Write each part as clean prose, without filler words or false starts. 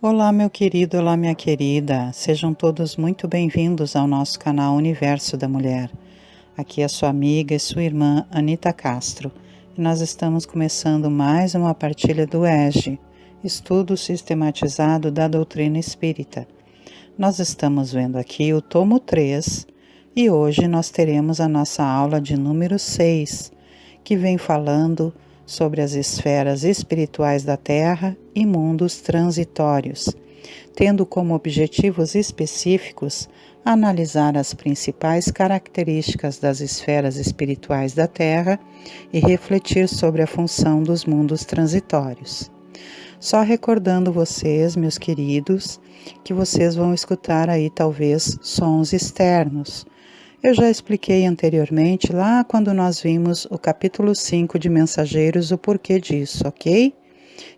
Olá, meu querido, olá, minha querida. Sejam todos muito bem-vindos ao nosso canal Universo da Mulher. Aqui é a sua amiga e sua irmã Anita Castro. E nós estamos começando mais uma partilha do ESG, Estudo Sistematizado da Doutrina Espírita. Nós estamos vendo aqui o tomo 3 e hoje nós teremos a nossa aula de número 6, que vem falando sobre as esferas espirituais da Terra e mundos transitórios, tendo como objetivos específicos analisar as principais características das esferas espirituais da Terra e refletir sobre a função dos mundos transitórios. Só recordando vocês, meus queridos, que vocês vão escutar aí talvez sons externos. Eu já expliquei anteriormente, lá quando nós vimos o capítulo 5 de Mensageiros, o porquê disso, ok?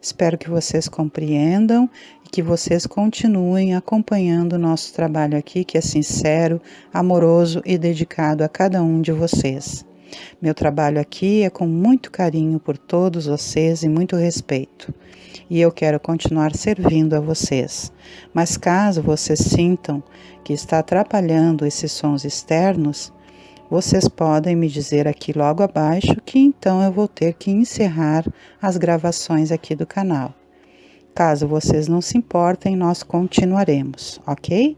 Espero que vocês compreendam e que vocês continuem acompanhando o nosso trabalho aqui, que é sincero, amoroso e dedicado a cada um de vocês. Meu trabalho aqui é com muito carinho por todos vocês e muito respeito. E eu quero continuar servindo a vocês. Mas caso vocês sintam que está atrapalhando esses sons externos, vocês podem me dizer aqui logo abaixo que então eu vou ter que encerrar as gravações aqui do canal. Caso vocês não se importem, nós continuaremos, ok?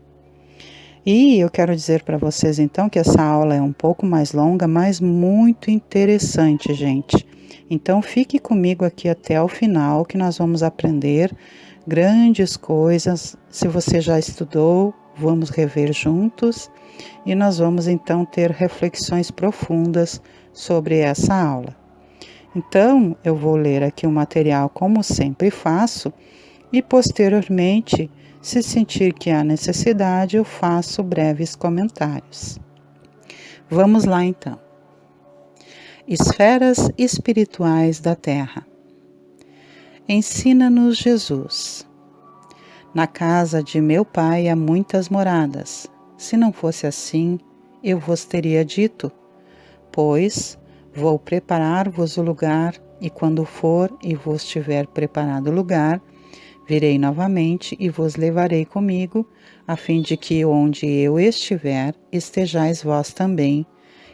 E eu quero dizer para vocês então que essa aula é um pouco mais longa, mas muito interessante, gente. Então fique comigo aqui até o final que nós vamos aprender grandes coisas. Se você já estudou, vamos rever juntos e nós vamos então ter reflexões profundas sobre essa aula. Então, eu vou ler aqui o material como sempre faço e posteriormente, se sentir que há necessidade, eu faço breves comentários. Vamos lá então. Esferas espirituais da Terra. Ensina-nos Jesus. Na casa de meu Pai há muitas moradas. Se não fosse assim, eu vos teria dito, pois vou preparar-vos o lugar, e quando for e vos tiver preparado o lugar, virei novamente e vos levarei comigo, a fim de que onde eu estiver, estejais vós também,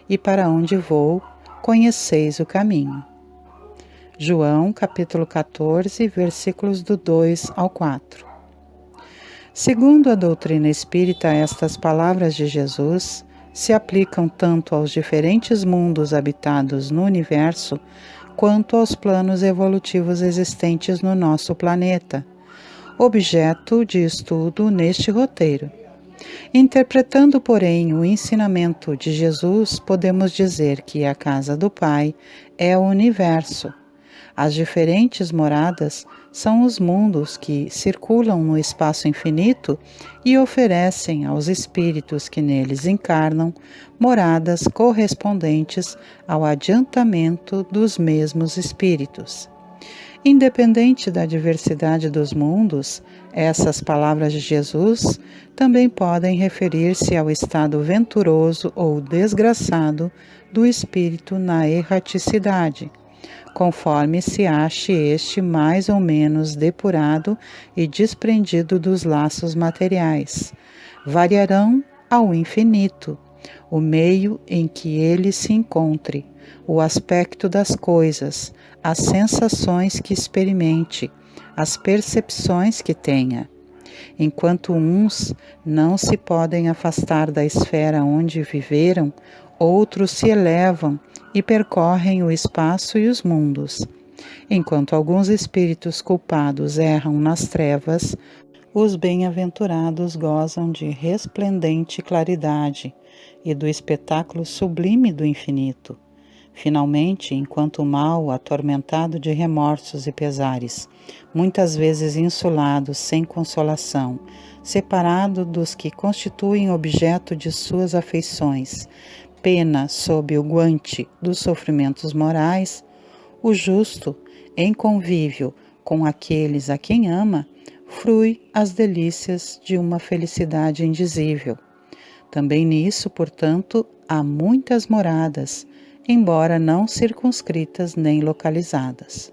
e para onde vou, conheceis o caminho. João, capítulo 14, versículos do 2 ao 4. Segundo a doutrina espírita, estas palavras de Jesus se aplicam tanto aos diferentes mundos habitados no universo, quanto aos planos evolutivos existentes no nosso planeta, objeto de estudo neste roteiro. Interpretando, porém, o ensinamento de Jesus, podemos dizer que a casa do Pai é o universo. As diferentes moradas são os mundos que circulam no espaço infinito e oferecem aos espíritos que neles encarnam moradas correspondentes ao adiantamento dos mesmos espíritos. Independente da diversidade dos mundos, essas palavras de Jesus também podem referir-se ao estado venturoso ou desgraçado do espírito na erraticidade, conforme se ache este mais ou menos depurado e desprendido dos laços materiais. Variarão ao infinito o meio em que ele se encontre, o aspecto das coisas, as sensações que experimente, as percepções que tenha. Enquanto uns não se podem afastar da esfera onde viveram, outros se elevam e percorrem o espaço e os mundos. Enquanto alguns espíritos culpados erram nas trevas, os bem-aventurados gozam de resplendente claridade e do espetáculo sublime do infinito. Finalmente, enquanto o mal, atormentado de remorsos e pesares, muitas vezes insulado, sem consolação, separado dos que constituem objeto de suas afeições, pena sob o guante dos sofrimentos morais, o justo, em convívio com aqueles a quem ama, frui as delícias de uma felicidade indizível. Também nisso, portanto, há muitas moradas, embora não circunscritas nem localizadas.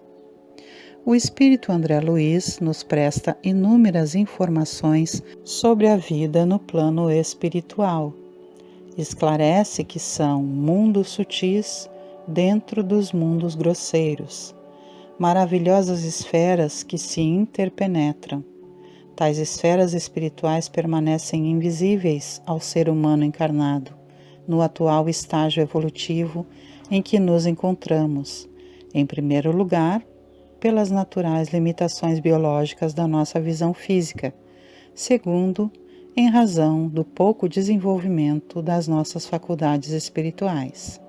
o espírito André Luiz nos presta inúmeras informações sobre a vida no plano espiritual. Esclarece que são mundos sutis dentro dos mundos grosseiros, maravilhosas esferas que se interpenetram. Tais esferas espirituais permanecem invisíveis ao ser humano encarnado, no atual estágio evolutivo em que nos encontramos, em primeiro lugar, pelas naturais limitações biológicas da nossa visão física, segundo, em razão do pouco desenvolvimento das nossas faculdades espirituais.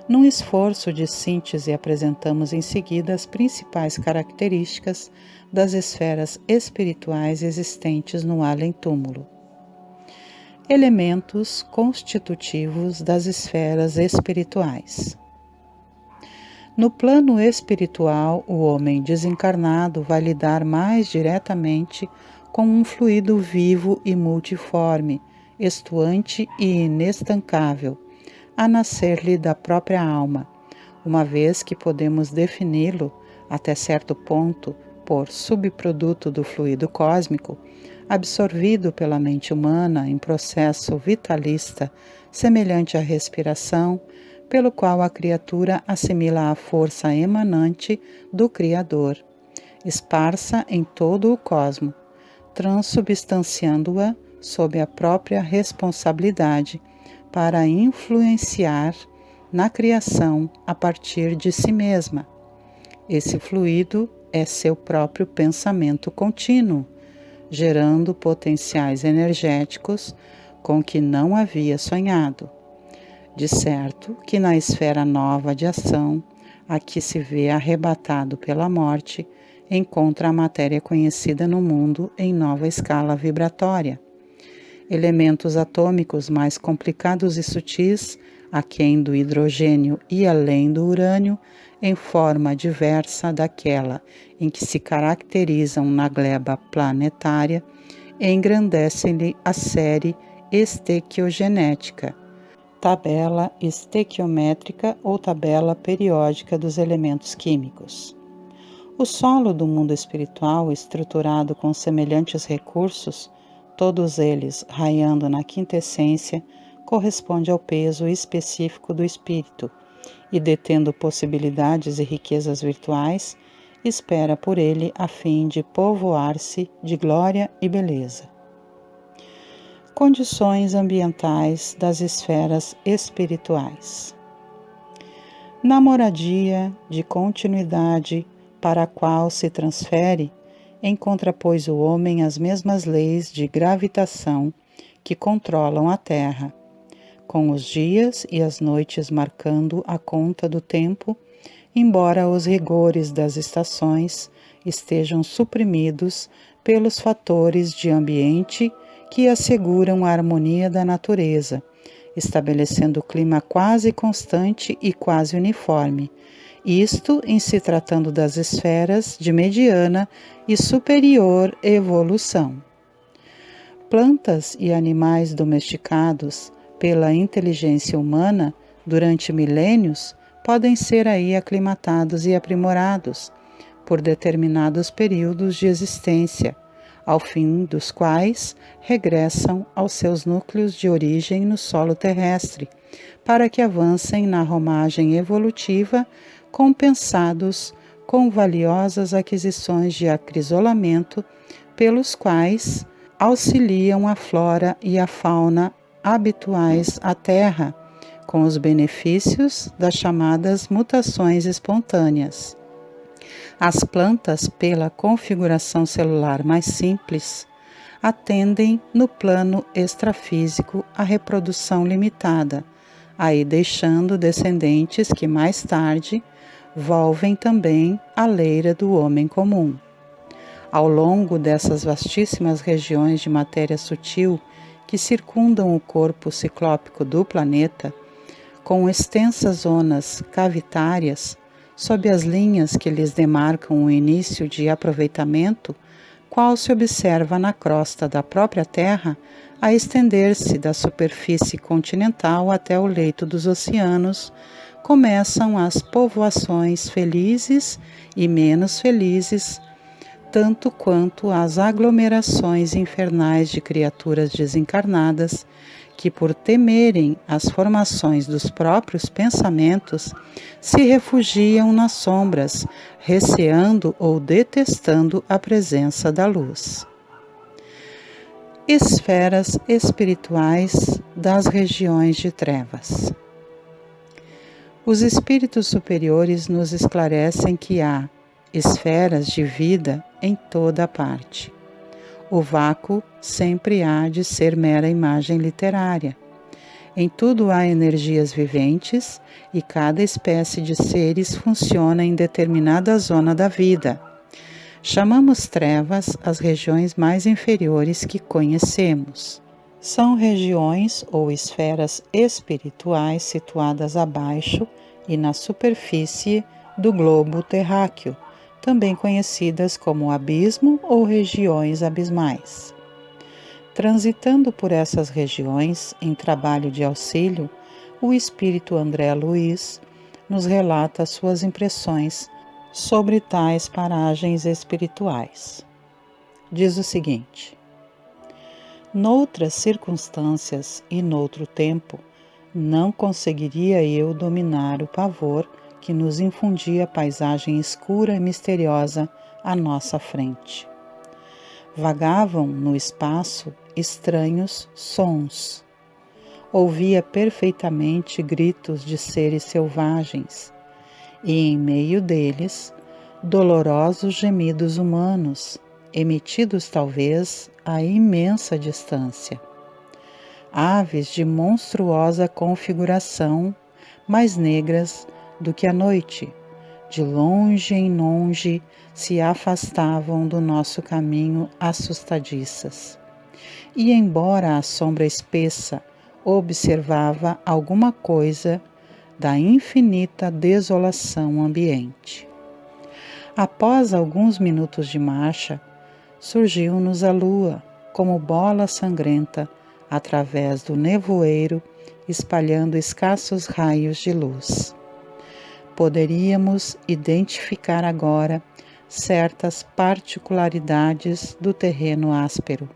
Num esforço de síntese, apresentamos em seguida as principais características das esferas espirituais existentes no além-túmulo. Elementos constitutivos das esferas espirituais. No plano espiritual, o homem desencarnado vai lidar mais diretamente com um fluido vivo e multiforme, estuante e inestancável, a nascer-lhe da própria alma, uma vez que podemos defini-lo, até certo ponto, por subproduto do fluido cósmico, absorvido pela mente humana em processo vitalista semelhante à respiração, pelo qual a criatura assimila a força emanante do Criador, esparsa em todo o cosmo, transubstanciando-a sob a própria responsabilidade para influenciar na criação a partir de si mesma. Esse fluido é seu próprio pensamento contínuo, gerando potenciais energéticos com que não havia sonhado. De certo que na esfera nova de ação, a que se vê arrebatado pela morte, encontra a matéria conhecida no mundo em nova escala vibratória. Elementos atômicos mais complicados e sutis, aquém do hidrogênio e além do urânio, em forma diversa daquela em que se caracterizam na gleba planetária, engrandecem-lhe a série estequiogenética, tabela estequiométrica ou tabela periódica dos elementos químicos. O solo do mundo espiritual, estruturado com semelhantes recursos, todos eles raiando na quintessência, corresponde ao peso específico do espírito e, detendo possibilidades e riquezas virtuais, espera por ele a fim de povoar-se de glória e beleza. Condições ambientais das esferas espirituais. Na moradia de continuidade para a qual se transfere, encontra, pois, o homem as mesmas leis de gravitação que controlam a Terra, com os dias e as noites marcando a conta do tempo, embora os rigores das estações estejam suprimidos pelos fatores de ambiente que asseguram a harmonia da natureza, estabelecendo o clima quase constante e quase uniforme, isto em se tratando das esferas de mediana e superior evolução. Plantas e animais domesticados pela inteligência humana durante milênios podem ser aí aclimatados e aprimorados por determinados períodos de existência, ao fim dos quais regressam aos seus núcleos de origem no solo terrestre, para que avancem na romagem evolutiva, compensados com valiosas aquisições de acrisolamento, pelos quais auxiliam a flora e a fauna habituais à Terra, com os benefícios das chamadas mutações espontâneas. As plantas, pela configuração celular mais simples, atendem no plano extrafísico à reprodução limitada, aí deixando descendentes que mais tarde volvem também à leira do homem comum. Ao longo dessas vastíssimas regiões de matéria sutil que circundam o corpo ciclópico do planeta, com extensas zonas cavitárias, sob as linhas que lhes demarcam o início de aproveitamento, qual se observa na crosta da própria Terra a estender-se da superfície continental até o leito dos oceanos, começam as povoações felizes e menos felizes, tanto quanto as aglomerações infernais de criaturas desencarnadas que, por temerem as formações dos próprios pensamentos, se refugiam nas sombras, receando ou detestando a presença da luz. Esferas espirituais das regiões de trevas. Os espíritos superiores nos esclarecem que há esferas de vida em toda parte. O vácuo sempre há de ser mera imagem literária. Em tudo há energias viventes e cada espécie de seres funciona em determinada zona da vida. Chamamos trevas as regiões mais inferiores que conhecemos. São regiões ou esferas espirituais situadas abaixo e na superfície do globo terráqueo, também conhecidas como abismo ou regiões abismais. Transitando por essas regiões em trabalho de auxílio, o espírito André Luiz nos relata suas impressões sobre tais paragens espirituais. Diz o seguinte: noutras circunstâncias e noutro tempo, não conseguiria eu dominar o pavor que nos infundia a paisagem escura e misteriosa à nossa frente. Vagavam no espaço estranhos sons. Ouvia perfeitamente gritos de seres selvagens, e em meio deles, dolorosos gemidos humanos, emitidos talvez a imensa distância. Aves de monstruosa configuração, mais negras do que a noite, de longe em longe se afastavam do nosso caminho assustadiças. E embora a sombra espessa observava alguma coisa da infinita desolação ambiente. Após alguns minutos de marcha, surgiu-nos a lua, como bola sangrenta, através do nevoeiro, espalhando escassos raios de luz. Poderíamos identificar agora certas particularidades do terreno áspero.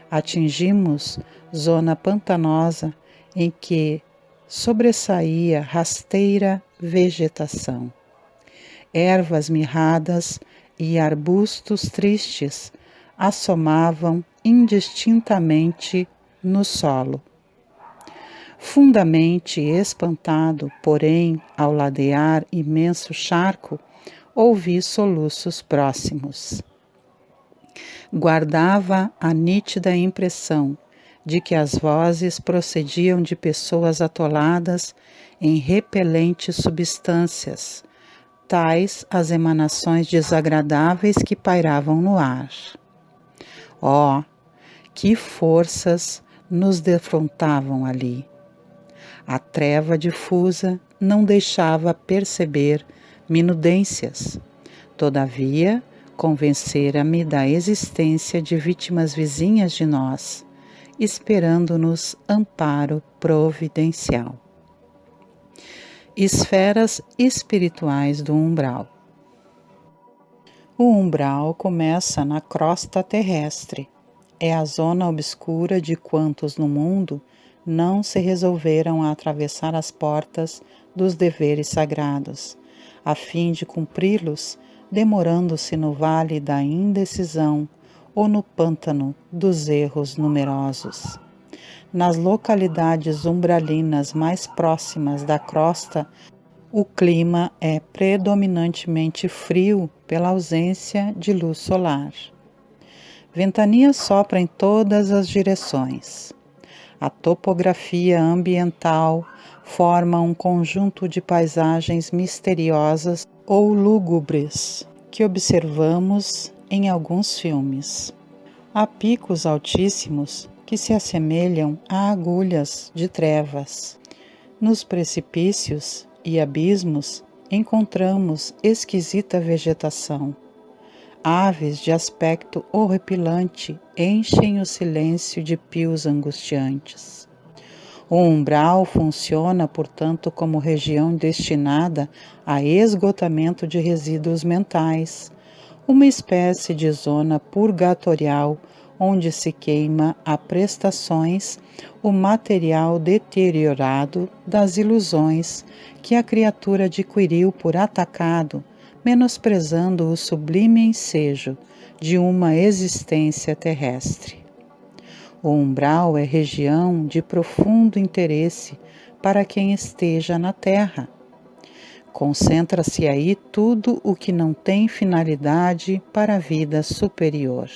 Atingimos zona pantanosa em que sobressaía rasteira vegetação. Ervas mirradas e arbustos tristes assomavam indistintamente no solo. Fundamente espantado, porém, ao ladear imenso charco, ouvi soluços próximos. Guardava a nítida impressão de que as vozes procediam de pessoas atoladas em repelentes substâncias, tais as emanações desagradáveis que pairavam no ar. Oh, que forças nos defrontavam ali! A treva difusa não deixava perceber minudências. Todavia, convencera-me da existência de vítimas vizinhas de nós, esperando-nos amparo providencial. Esferas espirituais do umbral. O umbral começa na crosta terrestre. É a zona obscura de quantos no mundo não se resolveram a atravessar as portas dos deveres sagrados, a fim de cumpri-los, demorando-se no vale da indecisão ou no pântano dos erros numerosos. Nas localidades umbralinas mais próximas da crosta, o clima é predominantemente frio pela ausência de luz solar. Ventania sopra em todas as direções. A topografia ambiental forma um conjunto de paisagens misteriosas ou lúgubres que observamos em alguns filmes. Há picos altíssimos que se assemelham a agulhas de trevas. Nos precipícios e abismos encontramos esquisita vegetação. Aves de aspecto horripilante enchem o silêncio de pios angustiantes. O umbral funciona, portanto, como região destinada a esgotamento de resíduos mentais, uma espécie de zona purgatorial onde se queima a prestações o material deteriorado das ilusões que a criatura adquiriu por atacado, menosprezando o sublime ensejo de uma existência terrestre. O umbral é região de profundo interesse para quem esteja na Terra. Concentra-se aí tudo o que não tem finalidade para a vida superior.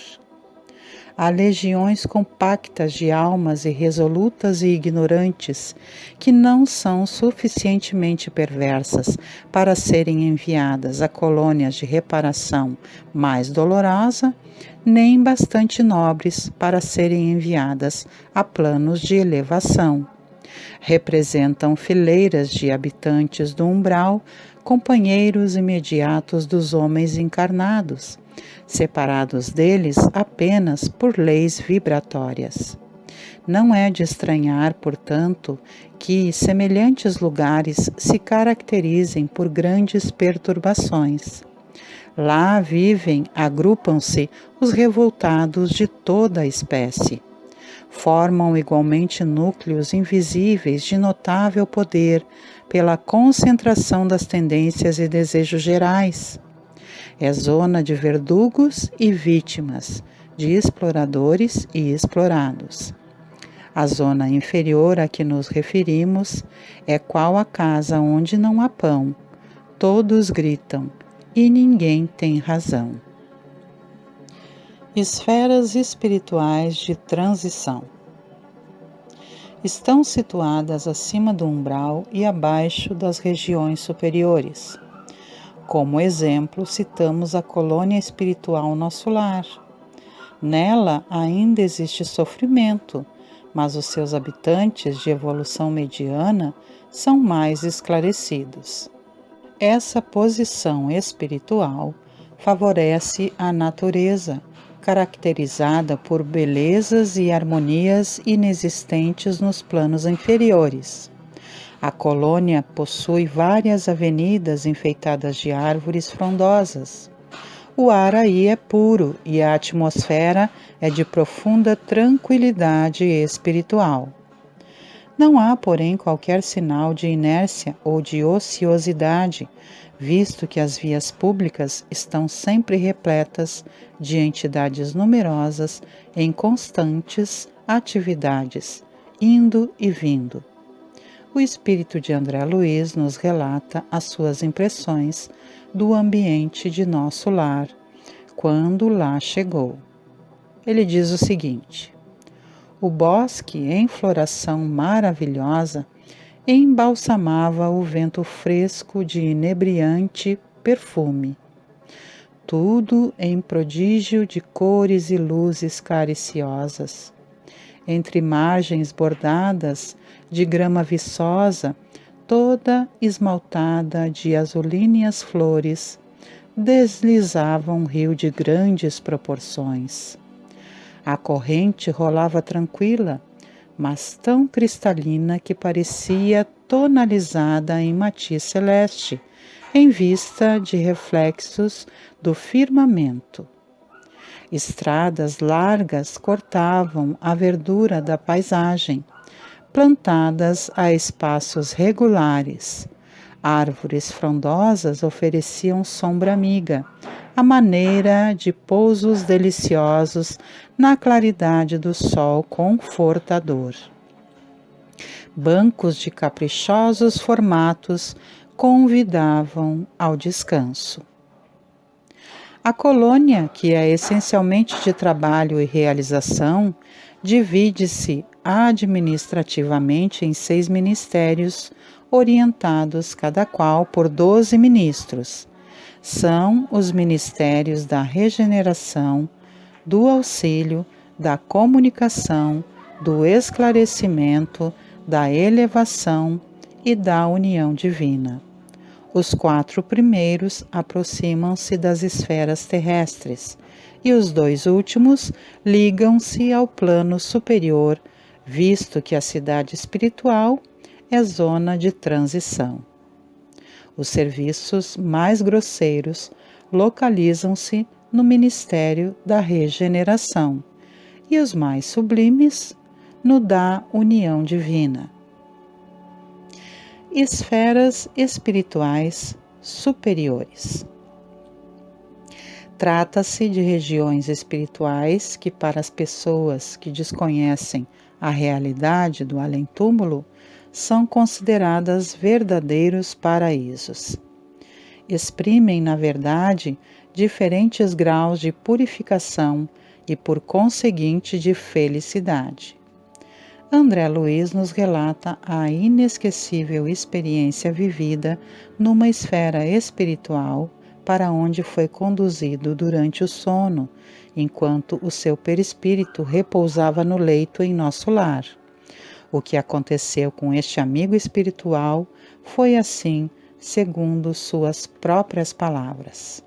Há legiões compactas de almas irresolutas e ignorantes que não são suficientemente perversas para serem enviadas a colônias de reparação mais dolorosa, nem bastante nobres para serem enviadas a planos de elevação. Representam fileiras de habitantes do umbral, companheiros imediatos dos homens encarnados, separados deles apenas por leis vibratórias. Não é de estranhar, portanto, que semelhantes lugares se caracterizem por grandes perturbações. Lá vivem, agrupam-se os revoltados de toda a espécie. Formam igualmente núcleos invisíveis de notável poder pela concentração das tendências e desejos gerais. É zona de verdugos e vítimas, de exploradores e explorados. A zona inferior a que nos referimos é qual a casa onde não há pão. Todos gritam e ninguém tem razão. Esferas espirituais de transição. Estão situadas acima do umbral e abaixo das regiões superiores. Como exemplo, citamos a colônia espiritual Nosso Lar. Nela ainda existe sofrimento, mas os seus habitantes de evolução mediana são mais esclarecidos. Essa posição espiritual favorece a natureza, caracterizada por belezas e harmonias inexistentes nos planos inferiores. A colônia possui várias avenidas enfeitadas de árvores frondosas. O ar aí é puro e a atmosfera é de profunda tranquilidade espiritual. Não há, porém, qualquer sinal de inércia ou de ociosidade, visto que as vias públicas estão sempre repletas de entidades numerosas em constantes atividades, indo e vindo. O espírito de André Luiz nos relata as suas impressões do ambiente de Nosso Lar, quando lá chegou. Ele diz o seguinte: o bosque em floração maravilhosa embalsamava o vento fresco de inebriante perfume. Tudo em prodígio de cores e luzes cariciosas. Entre margens bordadas de grama viçosa, toda esmaltada de azulíneas flores, deslizava um rio de grandes proporções. A corrente rolava tranquila, mas tão cristalina que parecia tonalizada em matiz celeste, em vista de reflexos do firmamento. Estradas largas cortavam a verdura da paisagem, plantadas a espaços regulares. Árvores frondosas ofereciam sombra amiga, à maneira de pousos deliciosos na claridade do sol confortador. Bancos de caprichosos formatos convidavam ao descanso. A colônia, que é essencialmente de trabalho e realização, divide-se administrativamente em 6 ministérios, orientados cada qual por 12 ministros. São os ministérios da regeneração, do auxílio, da comunicação, do esclarecimento, da elevação e da união divina. Os 4 primeiros aproximam-se das esferas terrestres e os 2 últimos ligam-se ao plano superior, visto que a cidade espiritual é zona de transição. Os serviços mais grosseiros localizam-se no ministério da regeneração e os mais sublimes no da união divina. Esferas espirituais superiores. Trata-se de regiões espirituais que, para as pessoas que desconhecem a realidade do além-túmulo, são consideradas verdadeiros paraísos. Exprimem, na verdade, diferentes graus de purificação e, por conseguinte, de felicidade. André Luiz nos relata a inesquecível experiência vivida numa esfera espiritual para onde foi conduzido durante o sono, enquanto o seu perispírito repousava no leito em nosso lar. O que aconteceu com este amigo espiritual foi assim, segundo suas próprias palavras.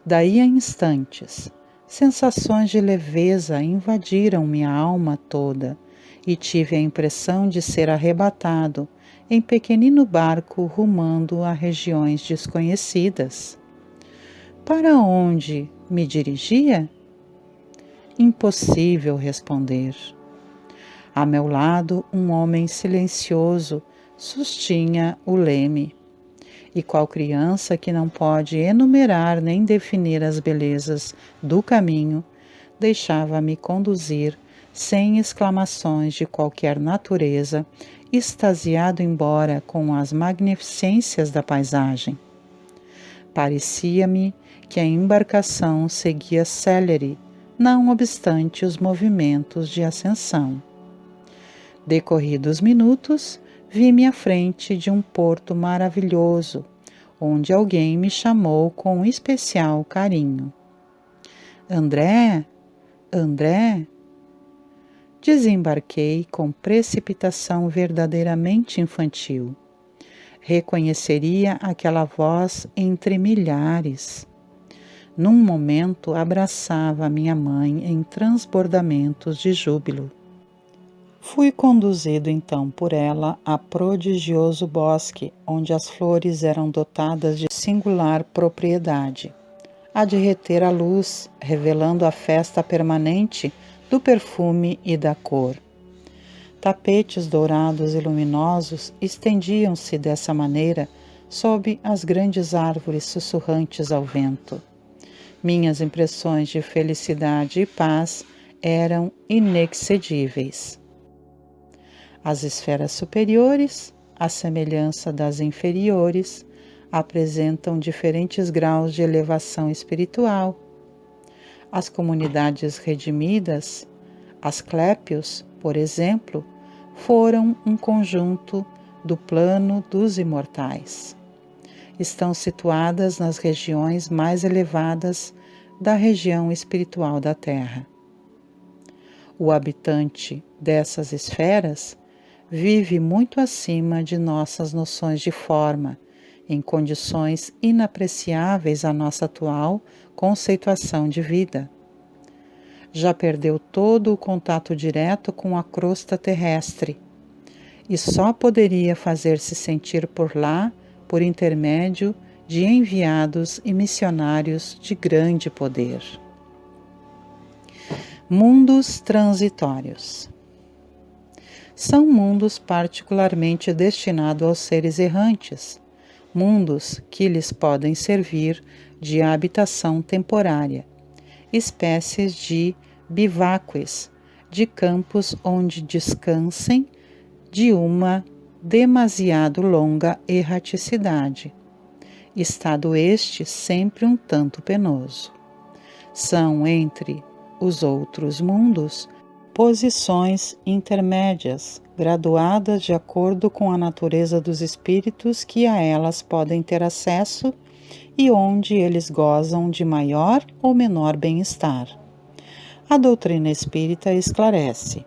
Daí a instantes, sensações de leveza invadiram minha alma toda e tive a impressão de ser arrebatado em pequenino barco rumando a regiões desconhecidas. Para onde me dirigia? Impossível responder. A meu lado, um homem silencioso sustinha o leme. E qual criança que não pode enumerar nem definir as belezas do caminho, deixava-me conduzir, sem exclamações de qualquer natureza, extasiado embora com as magnificências da paisagem. Parecia-me que a embarcação seguia célere, não obstante os movimentos de ascensão. Decorridos minutos, vi-me à frente de um porto maravilhoso, onde alguém me chamou com especial carinho. André, André! Desembarquei com precipitação verdadeiramente infantil. Reconheceria aquela voz entre milhares. Num momento, abraçava minha mãe em transbordamentos de júbilo. Fui conduzido então por ela a prodigioso bosque, onde as flores eram dotadas de singular propriedade, a de reter a luz, revelando a festa permanente do perfume e da cor. Tapetes dourados e luminosos estendiam-se dessa maneira sob as grandes árvores sussurrantes ao vento. Minhas impressões de felicidade e paz eram inexcedíveis. As esferas superiores, à semelhança das inferiores, apresentam diferentes graus de elevação espiritual. As comunidades redimidas, as clépios, por exemplo, foram um conjunto do plano dos imortais. Estão situadas nas regiões mais elevadas da região espiritual da Terra. O habitante dessas esferas vive muito acima de nossas noções de forma, em condições inapreciáveis à nossa atual conceituação de vida. Já perdeu todo o contato direto com a crosta terrestre e só poderia fazer-se sentir por lá por intermédio de enviados e missionários de grande poder. Mundos transitórios. São mundos particularmente destinados aos seres errantes, mundos que lhes podem servir de habitação temporária, espécies de biváquos, de campos onde descansem de uma demasiado longa erraticidade, estado este sempre um tanto penoso. São, entre os outros mundos, posições intermédias, graduadas de acordo com a natureza dos espíritos que a elas podem ter acesso e onde eles gozam de maior ou menor bem-estar. A doutrina espírita esclarece: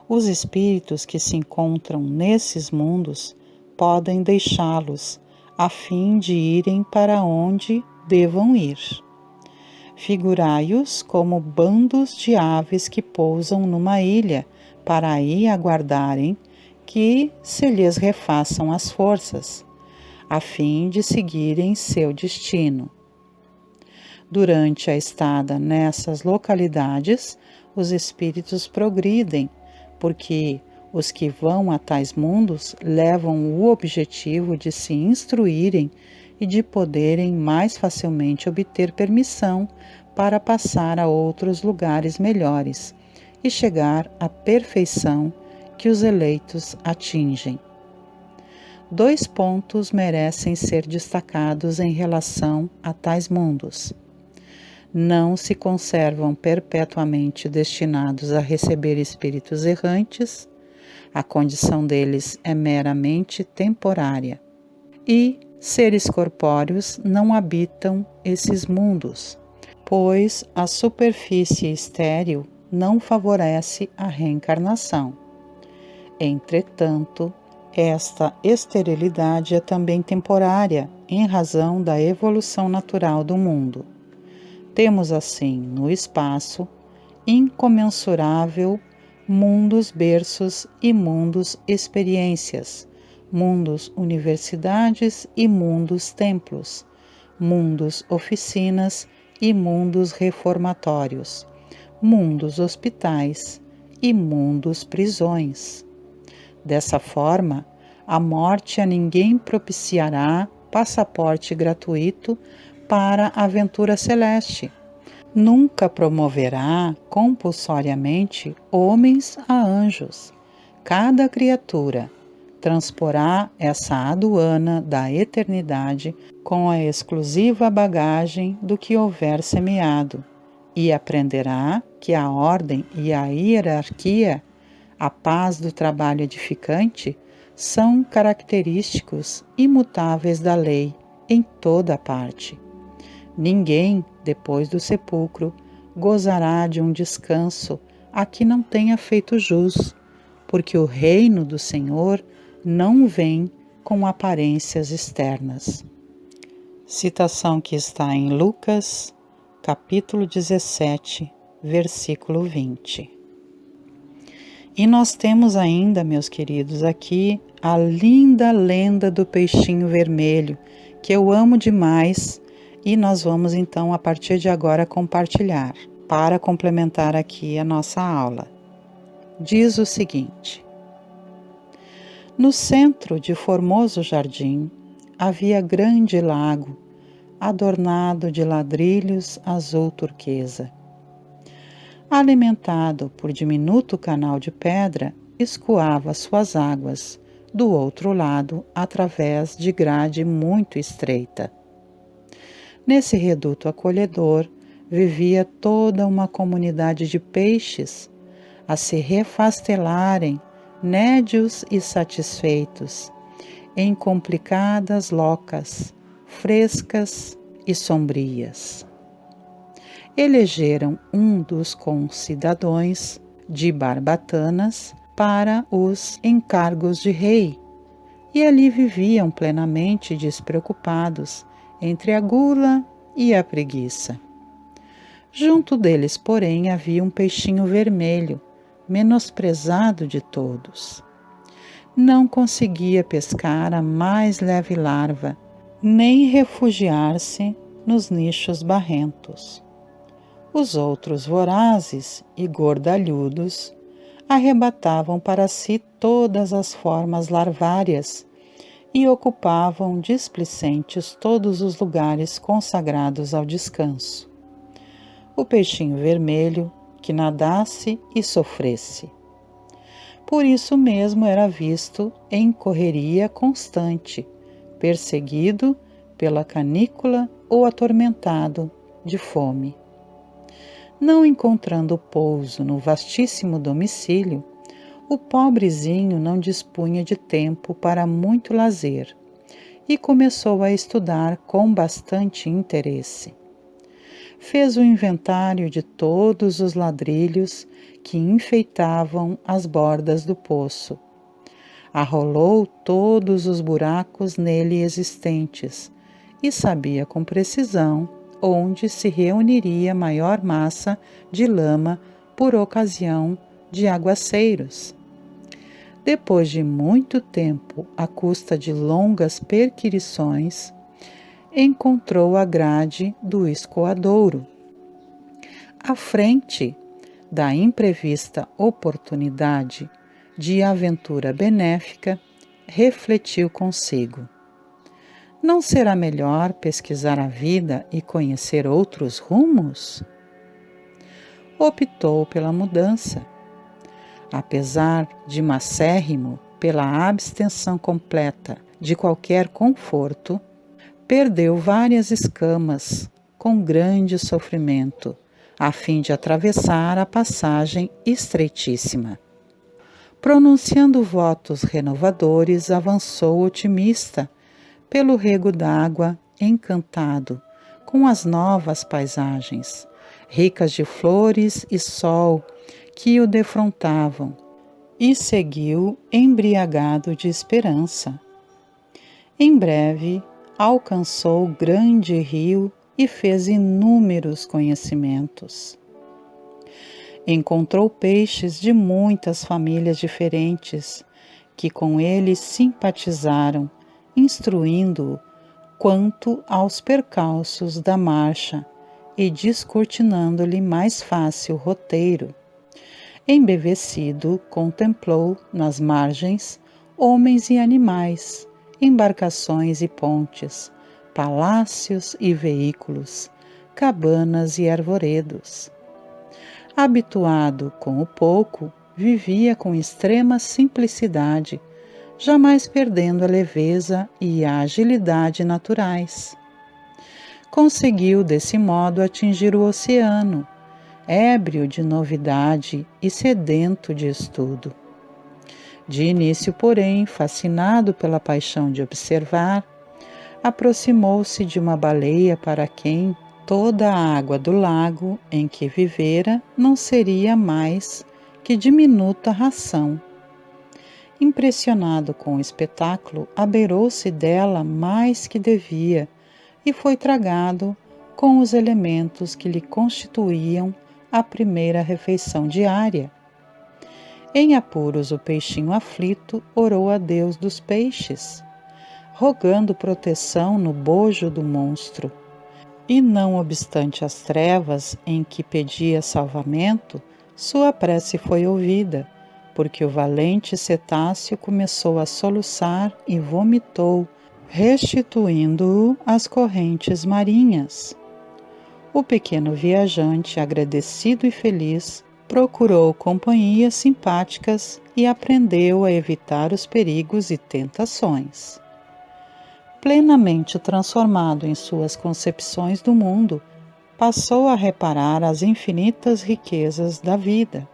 os espíritos que se encontram nesses mundos podem deixá-los, a fim de irem para onde devam ir. Figurai-os como bandos de aves que pousam numa ilha, para aí aguardarem que se lhes refaçam as forças, a fim de seguirem seu destino. Durante a estada nessas localidades, os espíritos progridem, porque os que vão a tais mundos levam o objetivo de se instruírem e de poderem mais facilmente obter permissão para passar a outros lugares melhores e chegar à perfeição que os eleitos atingem. 2 pontos merecem ser destacados em relação a tais mundos. Não se conservam perpetuamente destinados a receber espíritos errantes, a condição deles é meramente temporária, e seres corpóreos não habitam esses mundos, pois a superfície estéril não favorece a reencarnação. Entretanto, esta esterilidade é também temporária, em razão da evolução natural do mundo. Temos, assim, no espaço, incomensurável mundos berços e mundos experiências, mundos universidades e mundos templos, mundos oficinas e mundos reformatórios, mundos hospitais e mundos prisões. Dessa forma, a morte a ninguém propiciará passaporte gratuito para a aventura celeste. Nunca promoverá compulsoriamente homens a anjos. Cada criatura transporá essa aduana da eternidade com a exclusiva bagagem do que houver semeado, e aprenderá que a ordem e a hierarquia, a paz do trabalho edificante, são característicos imutáveis da lei em toda a parte. Ninguém, depois do sepulcro, gozará de um descanso a que não tenha feito jus, porque o reino do Senhor não vem com aparências externas. Citação que está em Lucas, capítulo 17, versículo 20. E nós temos ainda, meus queridos, aqui a linda lenda do peixinho vermelho, que eu amo demais. E nós vamos então, a partir de agora, compartilhar, para complementar aqui a nossa aula. Diz o seguinte: no centro de formoso jardim, havia grande lago, adornado de ladrilhos azul turquesa. Alimentado por diminuto canal de pedra, escoava suas águas, do outro lado, através de grade muito estreita. Nesse reduto acolhedor, vivia toda uma comunidade de peixes a se refastelarem, nédios e satisfeitos, em complicadas locas, frescas e sombrias. Elegeram um dos concidadãos de Barbatanas para os encargos de rei, e ali viviam plenamente despreocupados, entre a gula e a preguiça. Junto deles, porém, havia um peixinho vermelho, menosprezado de todos. Não conseguia pescar a mais leve larva, nem refugiar-se nos nichos barrentos. Os outros vorazes e gordalhudos arrebatavam para si todas as formas larvárias e ocupavam displicentes todos os lugares consagrados ao descanso. O peixinho vermelho, que nadasse e sofresse. Por isso mesmo era visto em correria constante, perseguido pela canícula ou atormentado de fome. Não encontrando pouso no vastíssimo domicílio, o pobrezinho não dispunha de tempo para muito lazer e começou a estudar com bastante interesse. Fez o inventário de todos os ladrilhos que enfeitavam as bordas do poço. Arrolou todos os buracos nele existentes e sabia com precisão onde se reuniria maior massa de lama por ocasião de aguaceiros. Depois de muito tempo, à custa de longas perquirições, encontrou a grade do escoadouro. À frente da imprevista oportunidade de aventura benéfica, refletiu consigo: não será melhor pesquisar a vida e conhecer outros rumos? Optou pela mudança. Apesar de macérrimo pela abstenção completa de qualquer conforto, perdeu várias escamas com grande sofrimento, a fim de atravessar a passagem estreitíssima. Pronunciando votos renovadores, avançou otimista pelo rego d'água encantado com as novas paisagens, ricas de flores e sol que o defrontavam, e seguiu embriagado de esperança. Em breve, alcançou o grande rio e fez inúmeros conhecimentos. Encontrou peixes de muitas famílias diferentes, que com ele simpatizaram, instruindo-o quanto aos percalços da marcha e descortinando-lhe mais fácil roteiro. Embevecido, contemplou nas margens homens e animais, embarcações e pontes, palácios e veículos, cabanas e arvoredos. Habituado com o pouco, vivia com extrema simplicidade, jamais perdendo a leveza e a agilidade naturais. Conseguiu, desse modo, atingir o oceano, ébrio de novidade e sedento de estudo. De início, porém, fascinado pela paixão de observar, aproximou-se de uma baleia para quem toda a água do lago em que vivera não seria mais que diminuta ração. Impressionado com o espetáculo, abeirou-se dela mais que devia e foi tragado com os elementos que lhe constituíam a primeira refeição diária. Em apuros, o peixinho aflito orou a Deus dos peixes, rogando proteção no bojo do monstro. E não obstante as trevas em que pedia salvamento, sua prece foi ouvida, porque o valente cetáceo começou a soluçar e vomitou, restituindo-o às correntes marinhas. O pequeno viajante, agradecido e feliz, procurou companhias simpáticas e aprendeu a evitar os perigos e tentações. Plenamente transformado em suas concepções do mundo, passou a reparar as infinitas riquezas da vida.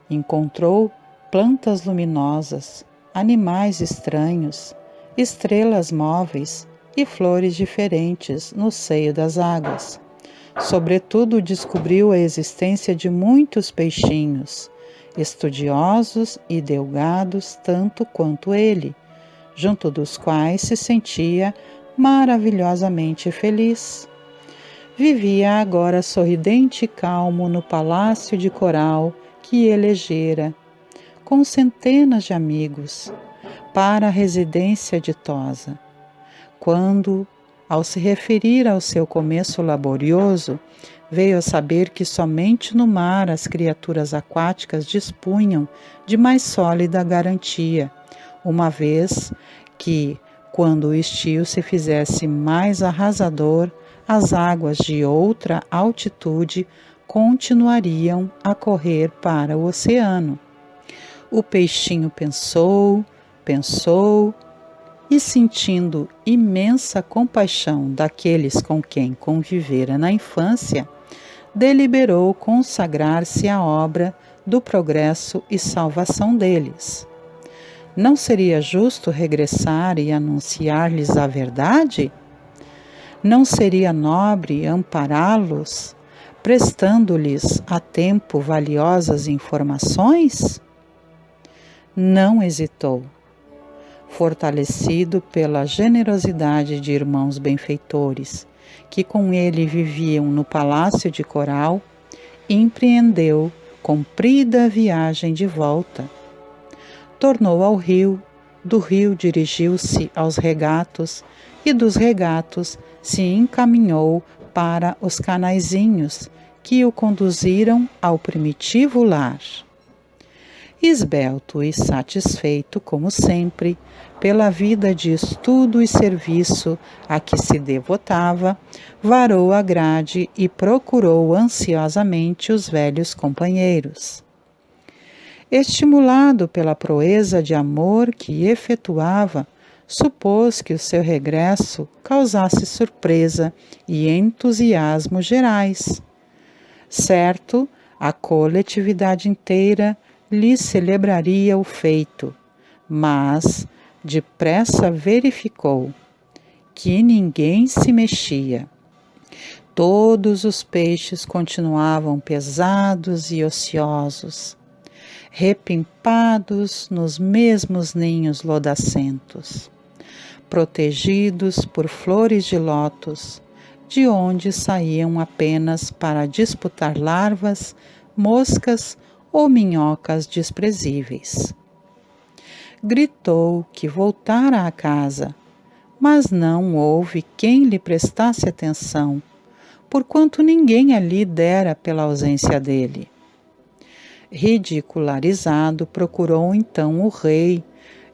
Encontrou plantas luminosas, animais estranhos, estrelas móveis e flores diferentes no seio das águas. Sobretudo, descobriu a existência de muitos peixinhos, estudiosos e delgados tanto quanto ele, junto dos quais se sentia maravilhosamente feliz. Vivia agora sorridente e calmo no palácio de coral que elegera, com centenas de amigos, para a residência ditosa. Quando, ao se referir ao seu começo laborioso, veio a saber que somente no mar as criaturas aquáticas dispunham de mais sólida garantia, uma vez que, quando o estio se fizesse mais arrasador, as águas de outra altitude continuariam a correr para o oceano. O peixinho pensou, e, sentindo imensa compaixão daqueles com quem convivera na infância, deliberou consagrar-se à obra do progresso e salvação deles. Não seria justo regressar e anunciar-lhes a verdade? Não seria nobre ampará-los, prestando-lhes a tempo valiosas informações? Não hesitou. Fortalecido pela generosidade de irmãos benfeitores que com ele viviam no palácio de coral, empreendeu comprida viagem de volta. Tornou ao rio, do rio dirigiu-se aos regatos e dos regatos se encaminhou para os canaizinhos que o conduziram ao primitivo lar. Esbelto e satisfeito, como sempre, pela vida de estudo e serviço a que se devotava, varou a grade e procurou ansiosamente os velhos companheiros. Estimulado pela proeza de amor que efetuava, supôs que o seu regresso causasse surpresa e entusiasmo gerais. Certo, a coletividade inteira lhe celebraria o feito, mas depressa verificou que ninguém se mexia. Todos os peixes continuavam pesados e ociosos, repimpados nos mesmos ninhos lodacentos, protegidos por flores de lótus, de onde saíam apenas para disputar larvas, moscas ou minhocas desprezíveis. Gritou que voltara à casa, mas não houve quem lhe prestasse atenção, porquanto ninguém ali dera pela ausência dele. Ridicularizado, procurou então o rei,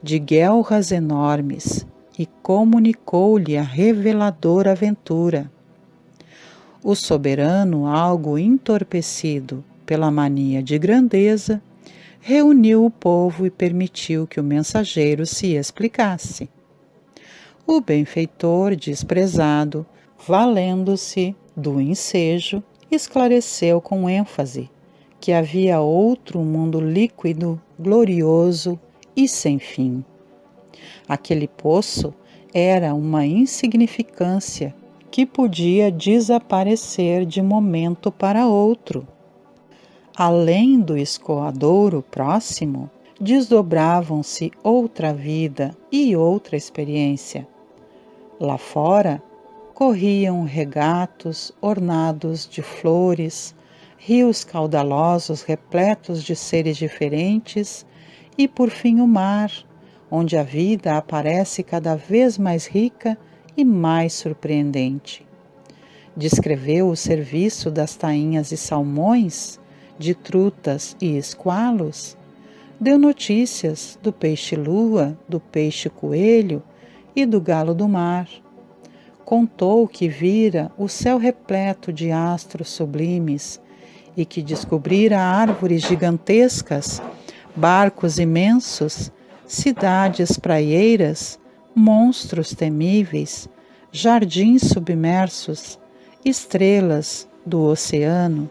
de guelras enormes, e comunicou-lhe a reveladora aventura. O soberano, algo entorpecido pela mania de grandeza, reuniu o povo e permitiu que o mensageiro se explicasse. O benfeitor, desprezado, valendo-se do ensejo, esclareceu com ênfase que havia outro mundo líquido, glorioso e sem fim. Aquele poço era uma insignificância que podia desaparecer de momento para outro. Além do escoadouro próximo, desdobravam-se outra vida e outra experiência. Lá fora, corriam regatos ornados de flores, rios caudalosos repletos de seres diferentes e, por fim, o mar, onde a vida aparece cada vez mais rica e mais surpreendente. Descreveu o serviço das tainhas e salmões, de trutas e esqualos, deu notícias do peixe-lua, do peixe-coelho e do galo do mar. Contou que vira o céu repleto de astros sublimes e que descobrira árvores gigantescas, barcos imensos, cidades praieiras, monstros temíveis, jardins submersos, estrelas do oceano,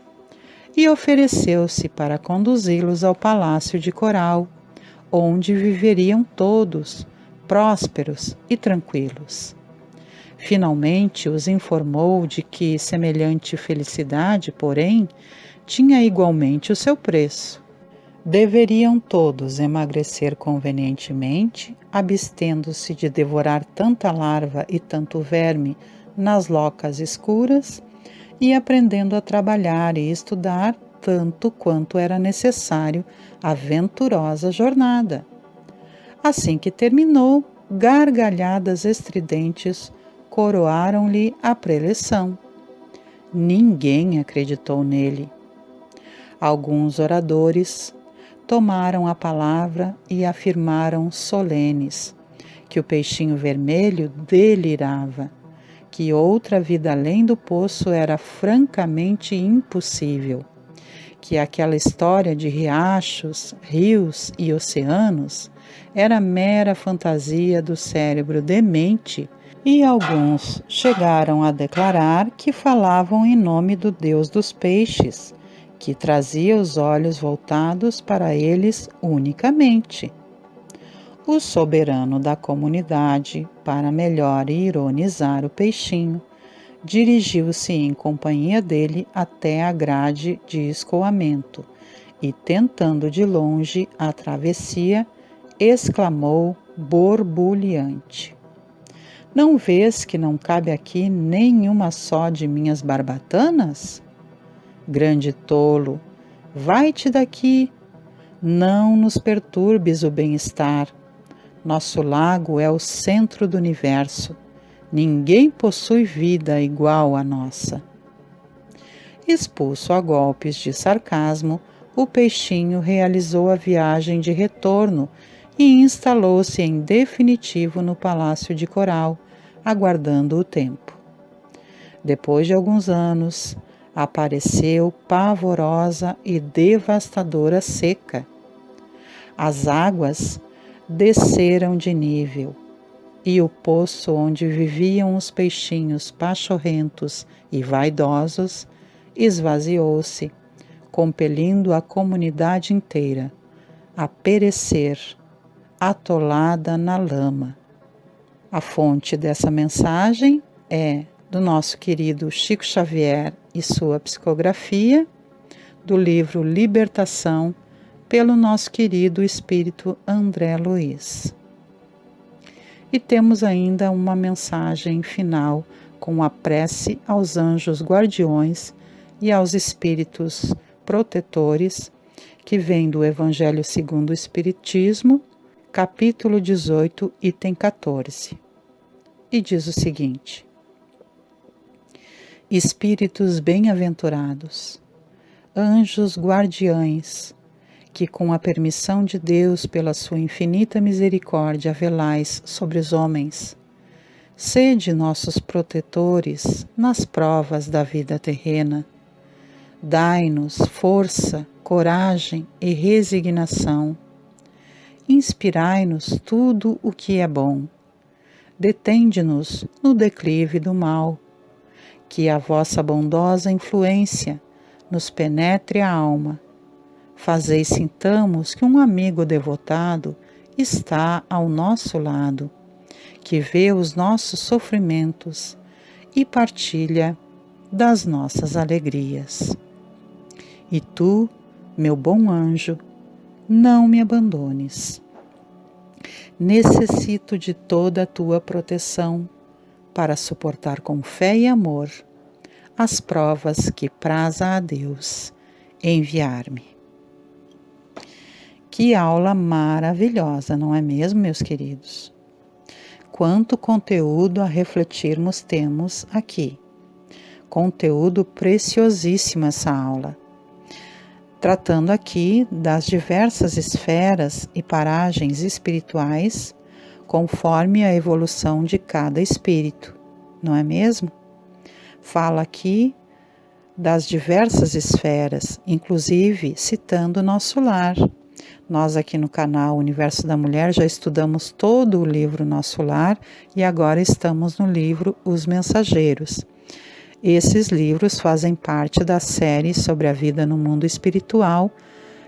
e ofereceu-se para conduzi-los ao palácio de coral, onde viveriam todos, prósperos e tranquilos. Finalmente os informou de que semelhante felicidade, porém, tinha igualmente o seu preço. Deveriam todos emagrecer convenientemente, abstendo-se de devorar tanta larva e tanto verme nas locas escuras, e aprendendo a trabalhar e estudar tanto quanto era necessário a venturosa jornada. Assim que terminou, gargalhadas estridentes coroaram-lhe a preleção. Ninguém acreditou nele. Alguns oradores tomaram a palavra e afirmaram solenes que o peixinho vermelho delirava, que outra vida além do poço era francamente impossível, que aquela história de riachos, rios e oceanos era mera fantasia do cérebro demente, e alguns chegaram a declarar que falavam em nome do Deus dos peixes, que trazia os olhos voltados para eles unicamente. O soberano da comunidade, para melhor ironizar o peixinho, dirigiu-se em companhia dele até a grade de escoamento e, tentando de longe a travessia, exclamou borbulhante: Não vês que não cabe aqui nenhuma só de minhas barbatanas? Grande tolo, vai-te daqui, não nos perturbes o bem-estar. Nosso lago é o centro do universo. Ninguém possui vida igual à nossa. Expulso a golpes de sarcasmo, o peixinho realizou a viagem de retorno e instalou-se em definitivo no palácio de coral, aguardando o tempo. Depois de alguns anos, apareceu pavorosa e devastadora seca. As águas desceram de nível, e o poço onde viviam os peixinhos pachorrentos e vaidosos esvaziou-se, compelindo a comunidade inteira a perecer, atolada na lama. A fonte dessa mensagem é do nosso querido Chico Xavier e sua psicografia, do livro Libertação, pelo nosso querido espírito André Luiz. E temos ainda uma mensagem final com a prece aos anjos guardiões e aos espíritos protetores, que vem do Evangelho segundo o Espiritismo, capítulo 18, item 14. E diz o seguinte: Espíritos bem-aventurados, anjos guardiães, que com a permissão de Deus pela sua infinita misericórdia velais sobre os homens, sede nossos protetores nas provas da vida terrena. Dai-nos força, coragem e resignação. Inspirai-nos tudo o que é bom. Detende-nos no declive do mal. Que a vossa bondosa influência nos penetre a alma. Fazei sintamos que um amigo devotado está ao nosso lado, que vê os nossos sofrimentos e partilha das nossas alegrias. E tu, meu bom anjo, não me abandones. Necessito de toda a tua proteção para suportar com fé e amor as provas que praza a Deus enviar-me. Que aula maravilhosa, não é mesmo, meus queridos? Quanto conteúdo a refletirmos temos aqui. Conteúdo preciosíssimo essa aula. Tratando aqui das diversas esferas e paragens espirituais, conforme a evolução de cada espírito, não é mesmo? Fala aqui das diversas esferas, inclusive citando nosso lar. Nós aqui no canal Universo da Mulher já estudamos todo o livro Nosso Lar e agora estamos no livro Os Mensageiros. Esses livros fazem parte da série sobre a vida no mundo espiritual,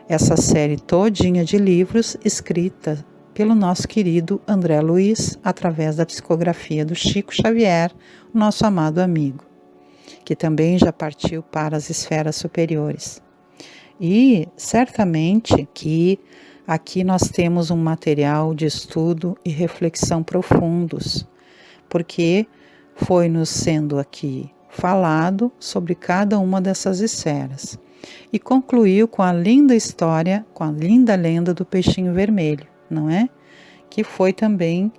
essa série todinha de livros escrita pelo nosso querido André Luiz, através da psicografia do Chico Xavier, nosso amado amigo, que também já partiu para as esferas superiores. E certamente que aqui nós temos um material de estudo e reflexão profundos, porque foi nos sendo aqui falado sobre cada uma dessas esferas. E concluiu com a linda história, com a linda lenda do peixinho vermelho, não é? Que foi também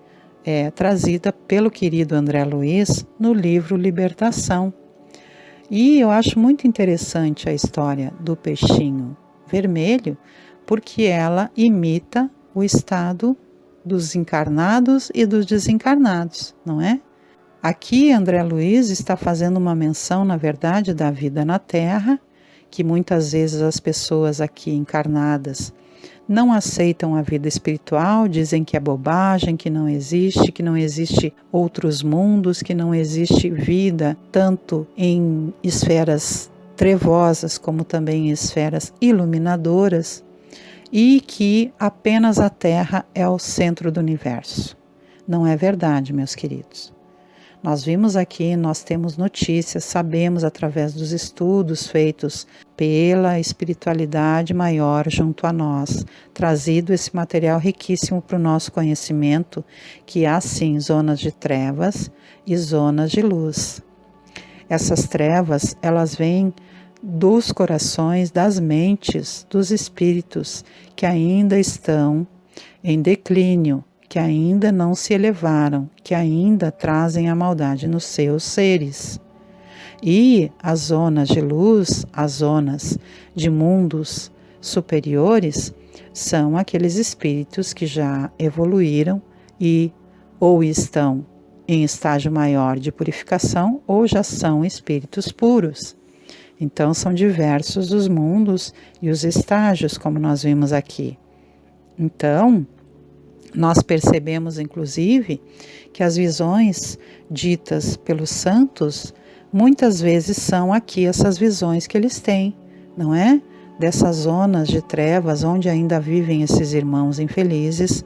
trazida pelo querido André Luiz no livro Libertação. E eu acho muito interessante a história do peixinho vermelho, porque ela imita o estado dos encarnados e dos desencarnados, não é? Aqui André Luiz está fazendo uma menção, na verdade, da vida na Terra, que muitas vezes as pessoas aqui encarnadas não aceitam a vida espiritual, dizem que é bobagem, que não existe outros mundos, que não existe vida, tanto em esferas trevosas como também em esferas iluminadoras, e que apenas a Terra é o centro do universo. Não é verdade, meus queridos. Nós vimos aqui, nós temos notícias, sabemos através dos estudos feitos pela espiritualidade maior junto a nós, trazido esse material riquíssimo para o nosso conhecimento, que há sim zonas de trevas e zonas de luz. Essas trevas, elas vêm dos corações, das mentes, dos espíritos que ainda estão em declínio, que ainda não se elevaram, que ainda trazem a maldade nos seus seres. E as zonas de luz, as zonas de mundos superiores, são aqueles espíritos que já evoluíram e ou estão em estágio maior de purificação ou já são espíritos puros. Então são diversos os mundos e os estágios, como nós vimos aqui. Então, nós percebemos, inclusive, que as visões ditas pelos santos, muitas vezes são aqui essas visões que eles têm, não é? Dessas zonas de trevas onde ainda vivem esses irmãos infelizes,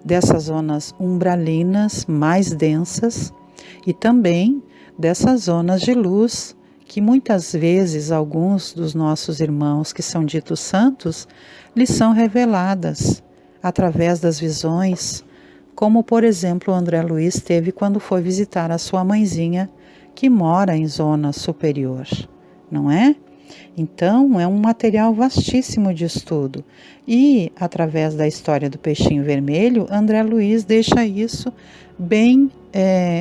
dessas zonas umbralinas mais densas e também dessas zonas de luz que muitas vezes alguns dos nossos irmãos que são ditos santos lhes são reveladas através das visões, como por exemplo o André Luiz teve quando foi visitar a sua mãezinha que mora em zona superior, não é? Então é um material vastíssimo de estudo e através da história do peixinho vermelho, André Luiz deixa isso bem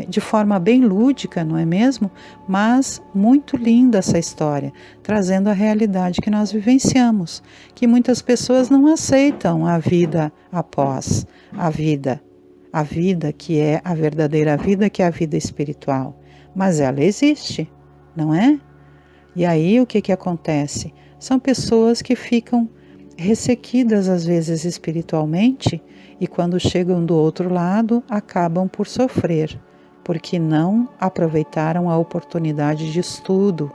de forma bem lúdica, não é mesmo? Mas muito linda essa história, trazendo a realidade que nós vivenciamos, que muitas pessoas não aceitam a vida após a vida que é a verdadeira vida, que é a vida espiritual, mas ela existe, não é? E aí o que acontece? São pessoas que ficam ressequidas às vezes espiritualmente e quando chegam do outro lado acabam por sofrer, porque não aproveitaram a oportunidade de estudo,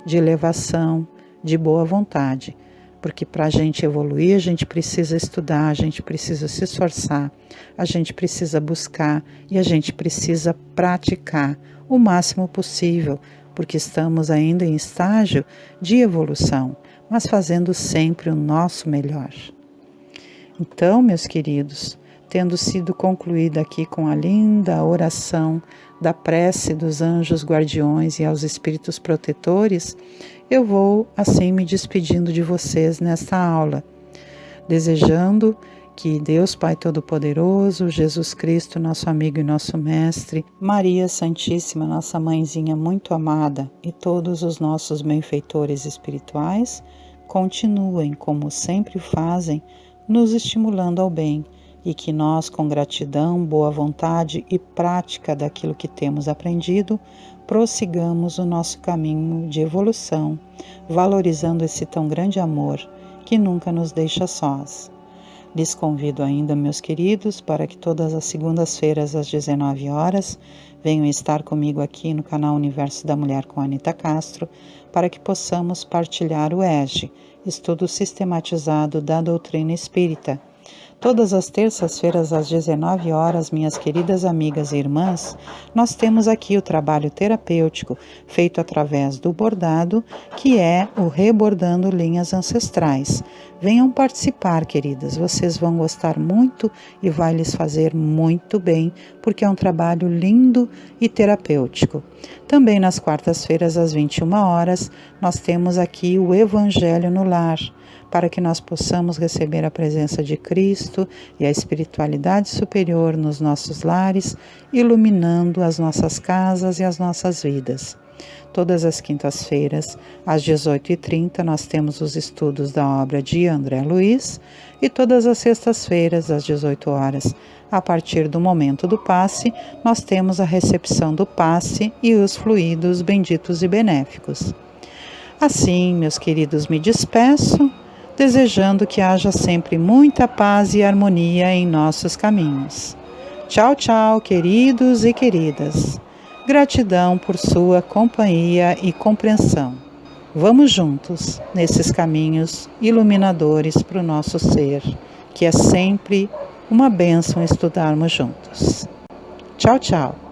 de elevação, de boa vontade. Porque para a gente evoluir, a gente precisa estudar, a gente precisa se esforçar, a gente precisa buscar e a gente precisa praticar o máximo possível, porque estamos ainda em estágio de evolução, mas fazendo sempre o nosso melhor. Então, meus queridos, tendo sido concluída aqui com a linda oração da prece dos anjos guardiões e aos espíritos protetores, eu vou assim me despedindo de vocês nesta aula, desejando que Deus Pai Todo-Poderoso, Jesus Cristo, nosso amigo e nosso mestre, Maria Santíssima, nossa mãezinha muito amada, e todos os nossos benfeitores espirituais continuem, como sempre fazem, nos estimulando ao bem, e que nós, com gratidão, boa vontade e prática daquilo que temos aprendido, prossigamos o nosso caminho de evolução, valorizando esse tão grande amor que nunca nos deixa sós. Lhes convido ainda, meus queridos, para que todas as segundas-feiras às 19 horas venham estar comigo aqui no canal Universo da Mulher com Anita Castro, para que possamos partilhar o ESG, Estudo Sistematizado da Doutrina Espírita. Todas as terças-feiras às 19 horas, minhas queridas amigas e irmãs, nós temos aqui o trabalho terapêutico feito através do bordado, que é o Rebordando Linhas Ancestrais. Venham participar, queridas, vocês vão gostar muito e vai lhes fazer muito bem, porque é um trabalho lindo e terapêutico. Também nas quartas-feiras às 21 horas, nós temos aqui o Evangelho no Lar, para que nós possamos receber a presença de Cristo e a espiritualidade superior nos nossos lares, iluminando as nossas casas e as nossas vidas. Todas as quintas-feiras, às 18h30, nós temos os estudos da obra de André Luiz, e todas as sextas-feiras, às 18 horas, a partir do momento do passe, nós temos a recepção do passe e os fluidos benditos e benéficos. Assim, meus queridos, me despeço, desejando que haja sempre muita paz e harmonia em nossos caminhos. Tchau, tchau, queridos e queridas. Gratidão por sua companhia e compreensão. Vamos juntos nesses caminhos iluminadores para o nosso ser, que é sempre uma bênção estudarmos juntos. Tchau, tchau.